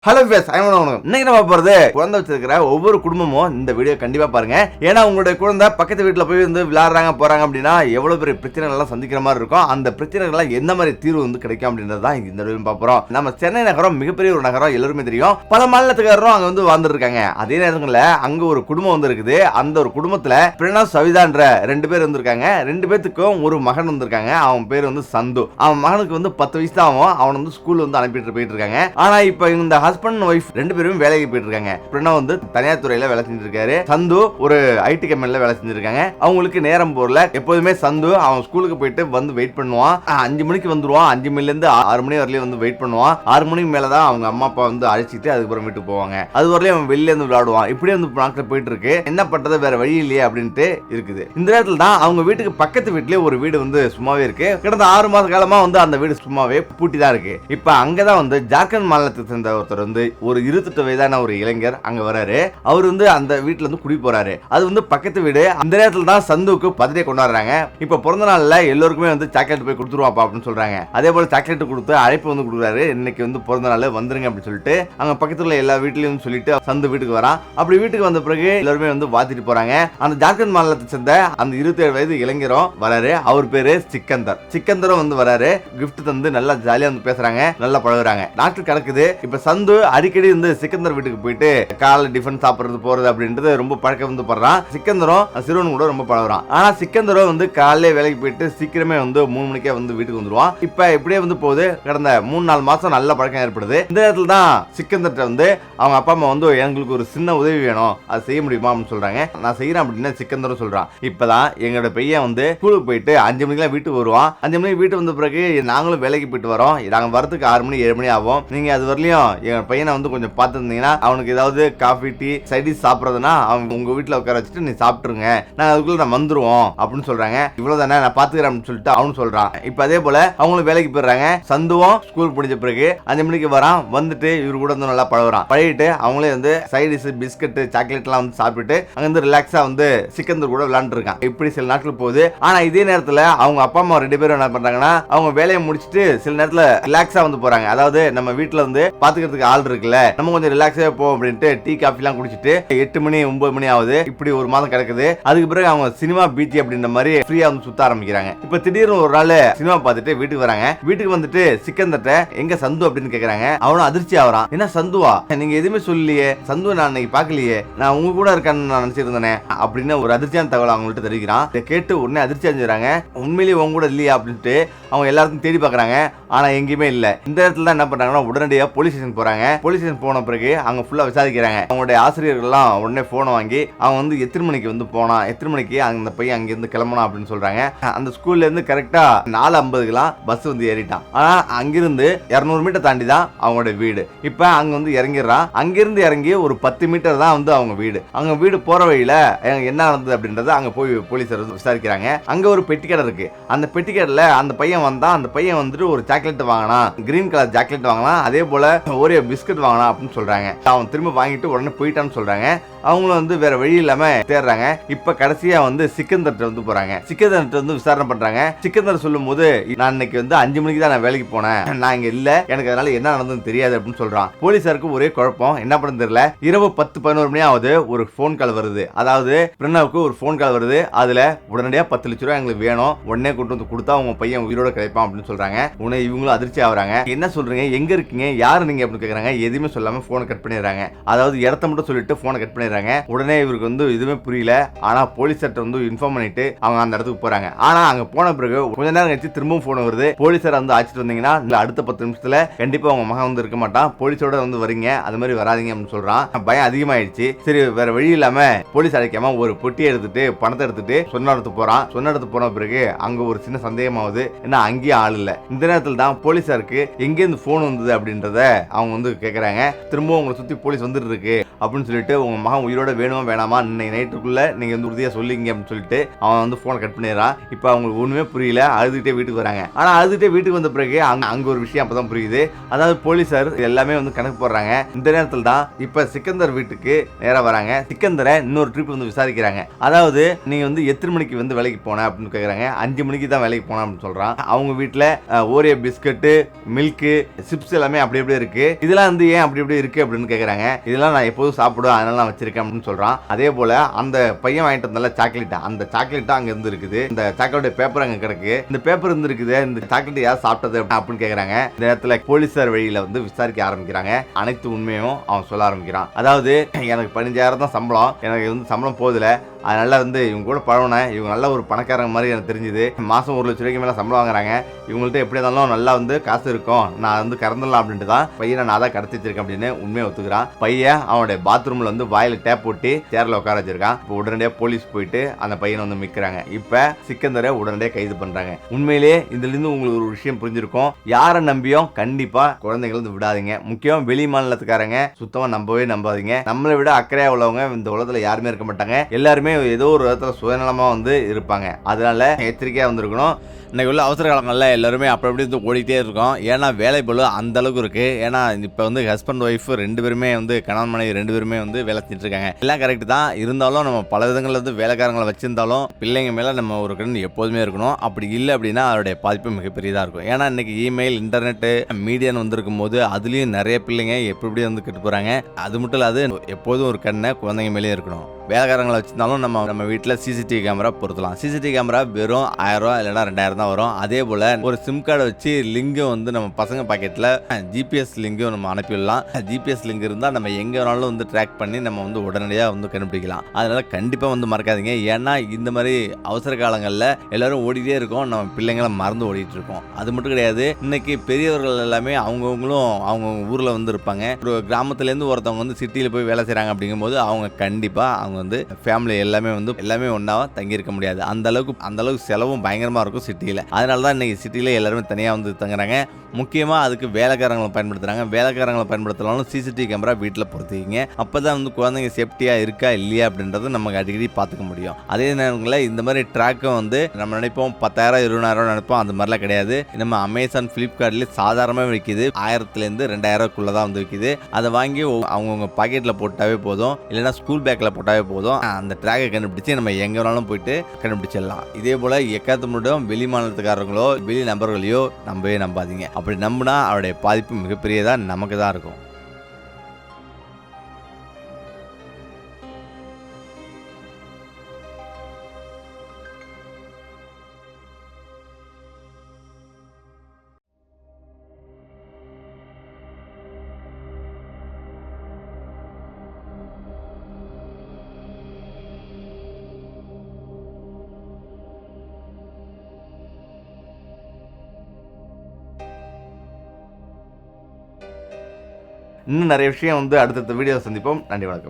Hello base இன்னைக்கு நம்ம போறது குழந்தை வச்சிருக்கிற ஒவ்வொரு குடும்பமும் இந்த வீடியோ கண்டிப்பா பாருங்க. ஏன்னா உங்களுடைய குழந்தை பக்கத்து வீட்டுல போய் வந்து விளையாடுறாங்க போறாங்க அப்படின்னா எவ்வளவு பெரிய பிரச்சனைகள் எல்லாம் சந்திக்கிற மாதிரி இருக்கும். அந்த பிரச்சனைகள் என்ன மாதிரி தீர்வு வந்து கிடைக்கும் அப்படின்றதான் இந்த வீடியோ பார்ப்போம். நம்ம சென்னை நகரம் மிகப்பெரிய ஒரு நகரம், எல்லாருமே தெரியும். பல மாநிலத்துக்காரரும் அங்க வந்து வாழ்ந்துட்டு இருக்காங்க. அதே நேரத்துல அங்க ஒரு குடும்பம் வந்து இருக்குது. அந்த ஒரு குடும்பத்துல பிரணவ் சவிதான்ற 2 பேர் வந்திருக்காங்க. 2 பேத்துக்கும் ஒரு மகன் வந்திருக்காங்க. அவன் பேர் வந்து சந்து. அவன் மகனுக்கு வந்து 10 வயசு தான் ஆகும். அவன் வந்து ஸ்கூல் வந்து அனுப்பிட்டு போயிட்டு இருக்காங்க. ஆனா இப்ப இந்த ஹஸ்பண்ட் ஒய்ஃப் 2 பேரும் வேலைக்கு போயிட்டு இருக்காங்க. பிரணவ் வந்து தனியார் துறையில வேலை செஞ்சுட்டு இருக்காரு. சந்து ஒரு ஐடி கம்பெனில வேலை செஞ்சிருக்காங்க. அவங்களுக்கு நேரம் போறல. எப்போதுமே சந்து அவன் ஸ்கூலுக்கு போயிட்டு வந்து வெயிட் பண்ணுவான். 5 மணிக்கு வந்துருவான். 5 மணில இருந்து 6 மணி வரையிலும் வந்து வெயிட் பண்ணுவான். 6 மணிக்கு மேலதான் அவங்க அம்மா அப்பா வந்து அழைச்சிட்டு அதுக்கப்புறம் வீட்டுக்கு போவாங்க. அது வரலையும் அவன் வெளியில இருந்து விளையாடுவான். இப்படியே வந்து நாட்கள் போயிட்டு இருக்கு. என்ன பண்றது, வேற வழி இல்லையே அப்படின்ட்டு இருக்குது. இந்த நேரத்துல தான் அவங்க வீட்டுக்கு பக்கத்து வீட்லயே ஒரு வீடு வந்து சும்மாவே இருக்கு. கடந்த 6 மாச காலமா வந்து அந்த வீடு சும்மாவே பூட்டி தான் இருக்கு. இப்ப அங்கதான் வந்து ஜார்க்கண்ட் மாநிலத்தை சேர்ந்த ஒருத்தர் வந்து ஒரு 28 வயதான ஒரு இளைஞர் அங்க வராரு. அவர் வந்து அந்த வீட்டுல இருந்து குடி போறாரு. அது வந்து பக்கத்து வீடு. அந்த நேரத்துல தான் சந்துவுக்கு பர்த்டே கொண்டாடுறாங்க. இப்ப பிறந்த நாள்ல எல்லாருக்குமே வந்து சாக்லேட் போய் கொடுத்துருவாப்பா அப்படின்னு சொல்றாங்க. அதே போல சாக்லேட் கொடுத்து அழைப்பு வந்து கொடுக்குறாரு. இன்னைக்கு வந்து பிறந்த நாள் வந்துருங்க அப்படின்னு சொல்லிட்டு அங்க பக்கத்துல எல்லா வீட்லயும் சொல்லிட்டு சந்து வீட்டுக்கு வரான். அப்படி வீட்டுக்கு வந்த பிறகு எல்லாருமே வந்து வாத்திட்டு போறாங்க. அந்த ஜார்க்கண்ட் மாநிலத்தை சேர்ந்த அந்த 27 வயது இளைஞரும் வராரு. அவர் பேரு சிக்கந்தரும் வந்து வராரு. கிஃப்ட் தந்து நல்லா ஜாலியா வந்து பேசுறாங்க, நல்லா பழகுறாங்க. நாட்கள் கிடக்குது. இப்ப சந்து அடிக்கடி வந்து சிக்கந்தர் வீட்டுக்கு போயிட்டு காலை டிஃபன் சாப்பிடுறது போறது அப்படின்றது ரொம்ப பழக்கம் வந்து பண்றான். சிக்கந்தரும் சிறுவன் கூட ரொம்ப பழகுறான். ஆனா சிக்கந்தரும் வந்து காலையில வேலைக்கு போயிட்டு சீக்கிரமே வந்து 3 மணிக்கே வந்து வீட்டுக்கு வந்துருவான். இப்ப இப்படியே வந்து போகுது. கடந்த 3-4 மாசம் நல்ல பழக்கம் ஏற்படுது. இந்த நேரத்துல தான் சிக்கந்தர்ட்ட வந்து அவங்க அப்பா அம்மா வந்து எங்களுக்கு ஒரு சின்ன உதவி வேணும், அது செய்ய முடியுமா அப்படின்னு சொல்றாங்க. நான் செய்யறேன் அப்படின்னு சிக்கந்தரும் சொல்றான். இப்பதான் எங்களோட பையன் வந்து ஸ்கூலுக்கு போயிட்டு 5 மணிக்கெல்லாம் வீட்டுக்கு வருவான். 5 மணிக்கு வீட்டு வந்த பிறகு நாங்களும் வேலைக்கு போயிட்டு வரோம். நாங்க வரதுக்கு 6 மணி 7 மணி ஆகும். நீங்க அது வரலையும் எங்க பையனை வந்து கொஞ்சம் பார்த்துருந்தீங்கன்னா அவனுக்கு ஏதாவது காஃபி டீ சைடிஸ் சாப்பிட்றதுனா அவன் உங்க வீட்டுல உட்கார வச்சுட்டு நீ சாப்பிட்டுருங்க, நான் அதுக்குள்ள நான் வந்துருவோம் அப்படின்னு சொல்றாங்க. இவ்வளவுதானே, நான் பாத்துக்கிறேன் அப்படின்னு சொல்லிட்டு அவனு சொல்றான். இப்ப அதே போல அவங்களும் வேலைக்கு போயிடுறாங்க. சந்துவும் ஸ்கூல் முடிஞ்ச பிறகு 5 மணிக்கு வரான். வந்துட்டு இவரு கூட வந்து நல்லா பழகுறான். பழகிட்டு அவங்களே வந்து சைடிஸ் பிஸ்கட் சாக்லேட் எல்லாம் வந்து சாப்பிட்டு அங்க இருந்து ரிலாக்ஸா வந்து சிக்கந்தர் கூட விளையாண்டு இருக்கான். இப்படி சில நாட்கள் போகுது. ஆனா இதே நேரத்துல அவங்க அப்பா அம்மா 2 பேரும் என்ன பண்றாங்கன்னா அவங்க வேலையை முடிச்சுட்டு சில நேரத்துல ரிலாக்ஸா வந்து போறாங்க. அதாவது நம்ம வீட்டுல வந்து பாத்துக்கிறதுக்கு ஆள் இருக்குல்ல, நம்ம கொஞ்சம் ரிலாக்ஸா போவோம் அப்படின்ட்டு டீ காஃபி எல்லாம் குடிச்சிட்டு 8 மணி 9 மணி ஆகுது. இப்படி ஒரு மாதம் கிடக்குது. அதுக்கு பிறகு அவங்க சினிமா பீச் அப்படின்ற மாதிரி ஃப்ரீயா வந்து சுத்த ஆரம்பிக்கிறாங்க. இப்ப திடீர்னு ஒரு நாள் சினிமா பார்த்துட்டு வீட்டுக்கு வராங்க. வீட்டுக்கு வந்துட்டு சிக்கந்தர்ட்ட எங்க சந்து அப்படின்னு கேக்குறாங்க. அவனும் அதிர்ச்சி ஆவறான். என்ன சந்துவா, நீங்க எதுவுமே சொல்லலையே, சந்து நான் இன்னைக்கு பாக்கலையே, நான் உங்க கூட இருக்கான்னு நான் நினைச்சிருந்தேன் அப்படின்னு ஒரு அதிர்ச்சியான தகவல் அவங்கள்ட்ட தெரிவிக்கிறான். இதை கேட்டு உடனே அதிர்ச்சி அடைஞ்சுறாங்க. உண்மையிலேயே உங்க கூட இல்லையா அப்படின்ட்டு அவங்க எல்லாருக்கும் தேடி பாக்குறாங்க. ஆனா எங்கேயுமே இல்ல. இந்த இடத்துல தான் என்ன பண்றாங்கன்னா உடனடியா போலீஸ் ஸ்டேஷன் போறாங்க. போலீஸ் ஸ்டேஷன் போன பிறகு அவங்க ஃபுல்லா விசாரிக்கிறாங்க. அவங்களுடைய ஆசிரியர்கள்லாம் உடனே போனை வாங்கி அவன் வந்து எத்தனை மணிக்கு வந்து போனா, எத்தனை மணிக்கு அந்த பையன் அங்கிருந்து கிளம்பணும் அப்படின்னு சொல்றாங்க. அந்த ஸ்கூல்ல இருந்து கரெக்டா 4:50க்குலாம் பஸ் வந்து ஏறிட்டான். ஆனா அங்கிருந்து 200 மீட்டர் தாண்டி தான் அவங்களோட வீடு. இப்ப அங்க வந்து இறங்கிடுறான். அங்கிருந்து இறங்கி ஒரு 10 மீட்டர் தான் வந்து அவங்க வீடு. அங்க வீடு போற வழியில என்ன நடந்தது அப்படின்றத அங்க போய் போலீஸார் விசாரிக்கிறாங்க. அங்க ஒரு பெட்டி கடை இருக்கு. அந்த பெட்டி கடையில அந்த பையன் வந்தா, அந்த பையன் வந்துட்டு ஒரு சாக்லேட் வாங்கினா, கிரீன் கலர் சாக்லேட் வாங்கினா, அதே போல ஒரே பிஸ்கட் வாங்கினா அப்படின்னு சொல்றாங்க. அவன் திரும்ப வாங்கிட்டு உடனே போயிட்டான்னு சொல்றாங்க. அவங்களும் வந்து வேற வழி இல்லாம தேடுறாங்க. இப்ப கடைசியா வந்து சிக்கந்தர்ட்ட வந்து போறாங்க. சிக்கந்தர்ட்ட வந்து விசாரணை பண்றாங்க. சிக்கந்தர் சொல்லும் போது நான் இன்னைக்கு வந்து 5 மணிக்கு தான் நான் வேலைக்கு போனேன், நான் இங்க இல்ல, எனக்கு அதனால என்ன நடந்ததுன்னு தெரியாது அப்படின்னு சொல்றான். போலீஸாருக்கு ஒரே குழப்பம், என்ன பண்ண தெரியல. இரவு 10-11 மணி ஆகுது. ஒரு போன் கால் வருது. அதாவது பிரணவுக்கு ஒரு போன் கால் வருது. அதுல உடனடியா 10 லட்சம் ரூபாய் எங்களுக்கு வேணும், உடனே கொண்டு வந்து கொடுத்தா உங்க பையன் உயிரோட கிடைப்பான் அப்படின்னு சொல்றாங்க. உடனே இவங்களும் அதிர்ச்சி ஆகுறாங்க. என்ன சொல்றீங்க, எங்க இருக்கீங்க, யாரு நீங்க அப்படின்னு கேக்குறாங்க. எதுவுமே சொல்லாம போனை கட் பண்ணிடுறாங்க. அதாவது இடத்த மட்டும் சொல்லிட்டு போனை கட் பண்ணிடுறாங்க. உடனே இவருக்கு வந்து எதுவுமே புரியல. ஆனா போலீஸார்ட்ட வந்து இன்ஃபார்ம் பண்ணிட்டு அவங்க அந்த இடத்துக்கு போறாங்க. ஆனா அங்க போன பிறகு கொஞ்ச நேரம் கழிச்சு திரும்பவும் போன் வருது. போலீஸார் வந்து அழைச்சிட்டு வந்தீங்கன்னா அடுத்த 10 நிமிஷத்துல கண்டிப்பா உங்க மகன் வந்து இருக்க மாட்டான், போலீஸோட வந்து வரீங்க, அது மாதிரி வராதீங்க அப்படின்னு சொல்றான். பயம் அதிகமாயிடுச்சு. சரி வேற வழி இல்லாம போலீஸ் அழைக்காம ஒரு பொட்டி எடுத்துட்டு பணத்தை எடுத்துட்டு சொன்ன இடத்துக்கு போறான். சொன்ன இடத்துக்கு போன பிறகு அங்க ஒரு சின்ன சந்தேகமாவது, ஏன்னா அங்கேயும் ஆள் இல்ல. இந்த நேரத்தில் தான் போலீஸாருக்கு எங்க இருந்து போன் வந்தது அப்படின்றத அவங்க வந்து கேக்குறாங்க. திரும்பவும் உங்களை சுத்தி போலீஸ் வந்துட்டு இருக்கு அப்படின்னு சொல்லிட்டு உங்க மகன் உயிரோட வேணுமா வேணாமா இன்னைக்கு நைட்டுக்குள்ள நீங்க வந்து உறுதியா சொல்லிங்க அப்படின்னு சொல்லிட்டு அவன் வந்து போனை கட் பண்ணிடுறான். இப்ப அவங்களுக்கு ஒண்ணுமே புரியல. அழுதுகிட்டே வீட்டுக்கு வராங்க. ஆனா அழுதுகிட்டே வீட்டுக்கு வந்த பிறகு அங்க ஒரு விஷயம் அப்பதான் புரியுது. அதாவது போலீஸார் எல்லாமே வந்து கணக்கு போடுறாங்க. இந்த நேரத்தில் தான் இப்ப சிக்கந்தர் வீட்டுக்கு நேரா வராங்க. சிக்கந்தரை இன்னொரு ட்ரிப் வந்து விசாரிக்கிறாங்க. அதாவது நீங்க வந்து எத்தனை மணிக்கு வந்து வேலைக்கு போன அப்படின்னு கேக்குறாங்க. 5 மணிக்கு தான் வேலைக்கு போன அப்படின்னு சொல்றான். அவங்க வீட்டுல ஓரியோ பிஸ்கட், மில்க், சிப்ஸ் எல்லாமே அப்படி அப்படியே இருக்கு. இதெல்லாம் வந்து ஏன் அப்படி இப்படி இருக்கு அப்படின்னு கேக்குறாங்க. இதெல்லாம் நான் எப்போதும் சாப்பிடுவேன், அதனால நான் வச்சிருக்கேன் அப்படின்னு சொல்றான். அதே போல அந்த பையன் வாங்கிட்டு வந்தால சாக்லேட், அந்த சாக்லேட் அங்க இருந்து இருக்குது. இந்த சாக்லேட் பேப்பர் அங்க கிடக்கு. இந்த பேப்பர் இருந்து இருக்குது, இந்த சாக்லேட் யார் சாப்பிட்டது அப்படின்னு கேக்குறாங்க. இந்த நேரத்துல போலீசார் வழியில வந்து விசாரிக்க ஆரம்பிக்கிறாங்க. அனைத்து உண்மையும் அவன் சொல்ல ஆரம்பிக்கிறான். அதாவது எனக்கு 15,000 தான் சம்பளம், எனக்கு வந்து சம்பளம் போதில்ல, அதனால வந்து இவங்க கூட பழகினேன், இவங்க நல்ல ஒரு பணக்காரங்க மாதிரி எனக்கு தெரிஞ்சுது. மாதம் 1 லட்ச ரூபாய்க்கு மேலே சம்பளம் வாங்குறாங்க, இவங்கள்ட்ட எப்படி இருந்தாலும் நல்லா வந்து காசு இருக்கும், நான் வந்து கறந்துடலாம் அப்படின்ட்டு தான் பையனை நான் தான் கடத்தி வச்சிருக்கேன் அப்படின்னு உண்மையை ஒத்துக்கிறான். பையன் அவனுடைய பாத்ரூமில் வந்து வாயில் டேப் போட்டு சேரில் உட்கார வச்சிருக்கான். இப்போ உடனடியாக போலீஸ் போயிட்டு அந்த பையனை வந்து மிக்கிறாங்க. இப்போ சிக்கந்தரை உடனடியாக கைது பண்ணுறாங்க. உண்மையிலேயே இதுலேருந்து உங்களுக்கு ஒரு விஷயம் புரிஞ்சிருக்கும், யாரை நம்பியும் கண்டிப்பாக குழந்தைகள் வந்து விடாதீங்க. முக்கியம் வெளி மாநிலத்துக்காரங்க சுத்தமாக நம்பவே நம்பாதீங்க. நம்மளை விட அக்கறையாக உள்ளவங்க இந்த உலகத்தில் யாருமே இருக்க மாட்டாங்க. எல்லாருமே ஏதோ ஒரு விதத்துல சுயநலமா வந்து இருப்பாங்க. அதனால எச்சரிக்கையா வந்திருக்கணும். இன்னைக்கு உள்ள அவசர காலங்களில் எல்லாருமே அப்படி வந்து ஓடிட்டே இருக்கோம். ஏன்னா வேலை பளு அந்த அளவுக்கு இருக்கு. ஏன்னா இப்போ வந்து ஹஸ்பண்ட் ஒய்ஃப் 2 பேருமே வந்து கணவன் மனைவி 2 பேருமே வந்து வேலை செஞ்சுட்டு இருக்காங்க. எல்லாம் கரெக்ட் தான். இருந்தாலும் நம்ம பல விதங்களில் வந்து வேலைக்காரங்களை வச்சிருந்தாலும் பிள்ளைங்க மேல நம்ம ஒரு கண் எப்போதுமே இருக்கணும். அப்படி இல்லை அப்படின்னா அதோடைய பாதிப்பு மிகப்பெரியதாக இருக்கும். ஏன்னா இன்னைக்கு இமெயில், இன்டர்நெட்டு, மீடியான்னு வந்திருக்கும் போது அதுலேயும் நிறைய பிள்ளைங்க எப்படி வந்து கெட்டு போறாங்க. அது மட்டும் இல்லாது எப்போதும் ஒரு கண்ணை குழந்தைங்க மேலேயே இருக்கணும். வேலைக்காரங்களை வச்சிருந்தாலும் நம்ம வீட்டில் சிசிடிவி கேமரா பொருத்தலாம். சிசிடிவி கேமரா வெறும் 1000 ரூபா இல்லைனா 2000 தான் வரும். அதே போல் ஒரு சிம் கார்டை வச்சு லிங்கும் வந்து நம்ம பசங்க பாக்கெட்டில் ஜிபிஎஸ் லிங்கும் நம்ம அனுப்பிடலாம். ஜிபிஎஸ் லிங்க் இருந்தால் நம்ம எங்கே வேணாலும் வந்து ட்ராக் பண்ணி நம்ம வந்து உடனடியாக வந்து கண்டுபிடிக்கலாம். அதனால கண்டிப்பாக வந்து மறக்காதீங்க. ஏன்னா இந்த மாதிரி அவசர காலங்களில் எல்லாரும் ஓடிட்டே இருக்கோம், நம்ம பிள்ளைங்களை மறந்து ஓடிட்டு இருக்கோம். அது மட்டும் கிடையாது, இன்னைக்கு பெரியவர்கள் எல்லாமே அவங்கவுங்களும் அவங்கவுங்க ஊரில் வந்து இருப்பாங்க. ஒரு கிராமத்துலேருந்து ஒருத்தவங்க வந்து சிட்டியில் போய் வேலை செய்கிறாங்க அப்படிங்கும்போது அவங்க கண்டிப்பாக அவங்க வந்து ஃபேமிலி எல்லாமே ஒன்னாவா தங்கி இருக்க முடியாது. அந்த அளவுக்கு செலவும் பயங்கரமா இருக்கும் சிட்டியில. அதனால தான் இன்னைக்கு சிட்டியில எல்லாருமே தனியா வந்து தங்குறாங்க. முக்கியமா அதுக்கு வேலைக்காரங்களை பயன்படுத்துறாங்க. வேலைக்காரங்களை பயன்படுத்தலாம் சிசிடிவி கேமரா வீட்டில் பொறுத்திக்கிங்க. அப்பதான் வந்து குழந்தைங்க சேஃப்டியா இருக்கா இல்லையா அப்படின்றத நமக்கு அடிக்கடி பார்த்துக்க முடியும். அதே நேரங்களில் இந்த மாதிரி ட்ராக்கும் வந்து நம்ம நினைப்போம் 10,000 20,000 நினைப்போம், அந்த மாதிரிலாம் கிடையாது. நம்ம அமேசான், ஃபிளிப்கார்ட்லேயே சாதாரணமாக விற்கிது. 1000லேருந்து 2000 தான் வந்து விற்கிது. அதை வாங்கி அவங்கவுங்க பாக்கெட்டில் போட்டாவே போதும், இல்லைன்னா ஸ்கூல் பேக்கில் போட்டாவே போதும். அந்த ட்ராக்கை கண்டுபிடிச்சு நம்ம எங்க வேணாலும் போயிட்டு கண்டுபிடிச்சிடலாம். இதே போல எக்காத்து மட்டும் வெளி மாநிலத்துக்காரங்களோ வெளி நபர்களையோ நம்பவே நம்பாதீங்க. அப்படி நம்பினா அவருடைய பாதிப்பு மிகப்பெரியதா நமக்கு தான் இருக்கும். இன்னும் நிறைய விஷயம் வந்து அடுத்தடுத்த வீடியோ சந்திப்போம். நன்றி, வணக்கம்.